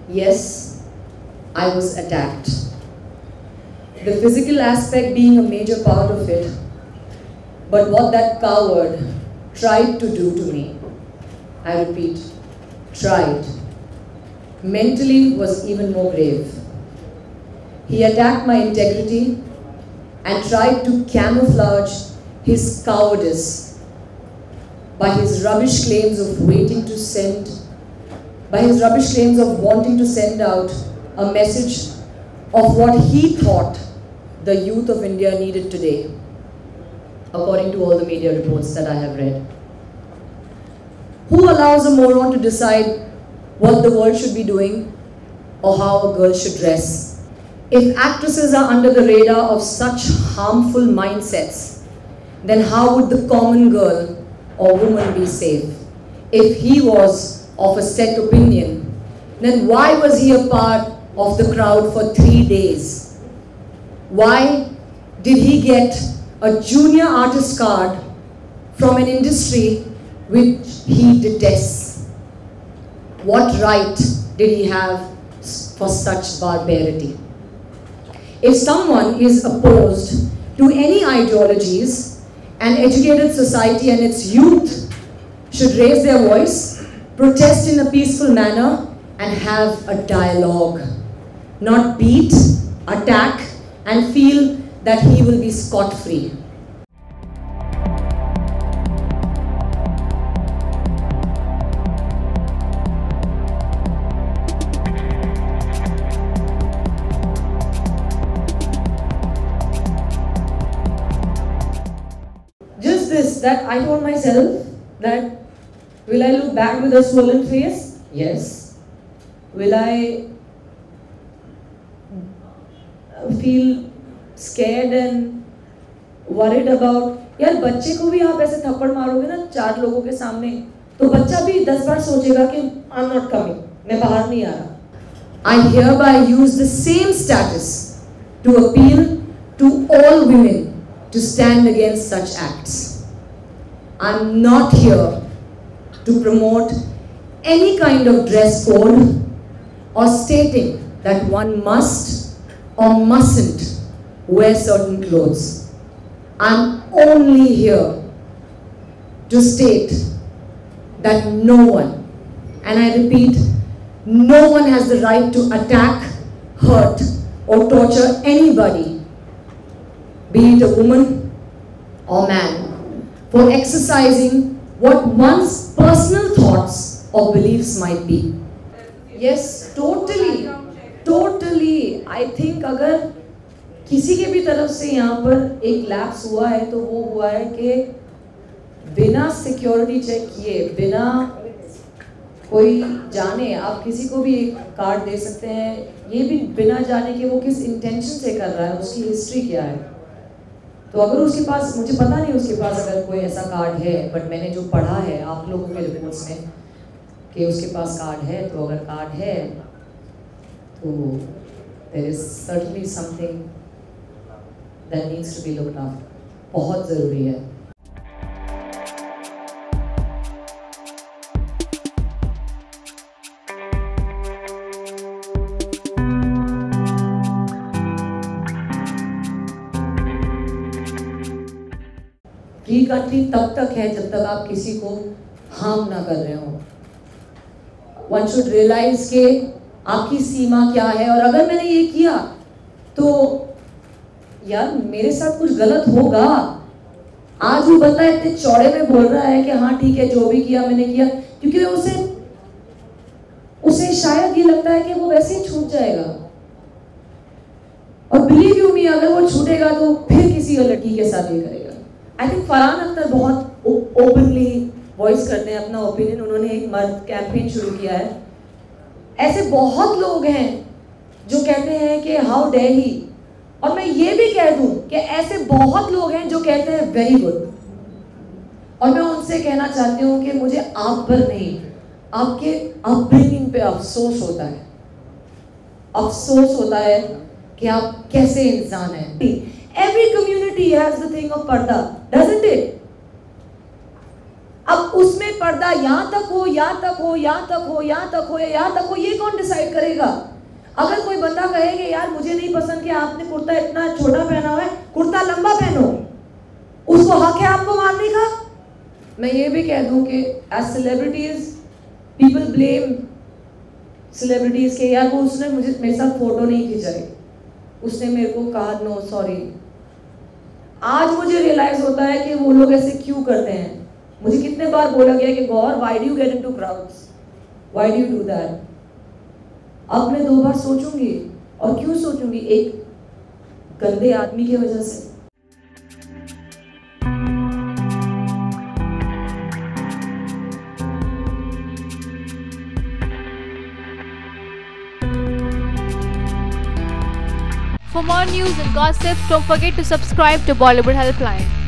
Yes, I was attacked. The physical aspect being a major part of it. But what that coward tried to do to me, I repeat, tried, mentally was even more grave. He attacked my integrity and tried to camouflage his cowardice by his rubbish claims of wanting to send out a message of what he thought the youth of India needed today, according to all the media reports that I have read. Who allows a moron to decide what the world should be doing or how a girl should dress? If actresses are under the radar of such harmful mindsets, then how would the common girl or woman be safe? If he was of a set opinion, then why was he a part of the crowd for 3 days? Why did he get a junior artist card from an industry which he detests? What right did he have for such barbarity? If someone is opposed to any ideologies, an educated society and its youth should raise their voice, protest in a peaceful manner, and have a dialogue. Not beat, attack, and feel that he will be scot-free. Just this, that I told myself that will I look back with a swollen face? Yes. Will I feel scared and worried about, यार बच्चे को भी आप ऐसे थप्पड़ मारोगे ना 4 लोगों के सामने, तो बच्चा भी 10 बार सोचेगा कि I'm not coming, मैं बाहर नहीं आ रहा. I hereby use the same status to appeal to all women to stand against such acts. I'm not here to promote any kind of dress code or stating that one must or mustn't wear certain clothes. I'm only here to state that no one, and I repeat, no one has the right to attack, hurt, or torture anybody, be it a woman or man, for exercising what one's personal thoughts or beliefs might be. Yes, totally. I think अगर किसी के भी तरफ से यहाँ पर एक lapse हुआ है तो वो हुआ है कि बिना सिक्योरिटी चेक किए, बिना कोई जाने, आप किसी को भी एक कार्ड दे सकते हैं, ये भी बिना जाने कि वो किस इंटेंशन से कर रहा है, उसकी हिस्ट्री क्या है. तो अगर उसके पास, मुझे पता नहीं उसके पास अगर कोई ऐसा कार्ड है, बट मैंने जो पढ़ा है आप लोगों के रिपोर्ट्स में कि उसके पास कार्ड है, तो अगर कार्ड है तो there is certainly something that needs to be looked after. बहुत ज़रूरी है. फ्री कंट्री तब तक है जब तक आप किसी को हार्म ना कर रहे हो. One should realize कि आपकी सीमा क्या है, और अगर मैंने ये किया तो यार मेरे साथ कुछ गलत होगा. आज वो बंदा इतने चौड़े में बोल रहा है कि हाँ ठीक है जो भी किया मैंने किया, क्योंकि उसे शायद ये लगता है कि वो वैसे ही छूट जाएगा. और बिलीव यू मी, अगर वो छूटेगा तो फिर किसी और लड़की के साथ ये करेगा. आई थिंक फरहान अख्तर बहुत ओपनली वॉइस करते हैं अपना ओपिनियन. उन्होंने एक मर्द कैंपेन शुरू किया है. ऐसे बहुत लोग हैं जो कहते हैं कि हाउ डेयर ही, और मैं ये भी कह दूं कि ऐसे बहुत लोग हैं जो कहते हैं वेरी गुड. और मैं उनसे कहना चाहती हूँ कि मुझे आप पर नहीं, आपके अपब्रिंगिंग पे अफसोस होता है. अफसोस होता है कि आप कैसे इंसान हैं. Every community has the thing of पर्दा, doesn't it? अब उसमें पर्दा यहाँ तक हो, यहाँ तक हो, यहाँ तक हो, यहाँ तक हो या यहाँ तक हो, ये कौन डिसाइड करेगा? अगर कोई बंदा कहे कि यार मुझे नहीं पसंद कि आपने कुर्ता इतना छोटा पहना हुआ है, कुर्ता लंबा पहनो, उसको हक है आपको मारने का। मैं ये भी कह दूं कि as celebrities people blame celebrities के, यार वो उसने मुझे मेरे साथ फोटो नहीं खिंचाई, उसने मेरे को कहा नो सॉरी। आज मुझे रियलाइज होता है कि वो लोग ऐसे क्यों करते हैं। मुझे कितने बार बोला गया कि गौर, why do you get into crowds, why do you do that. अब मैं 2 बार सोचूंगी, और क्यों सोचूंगी? एक गंदे आदमी की वजह से। For more news and gossip, don't forget to subscribe to Bollywood Helpline.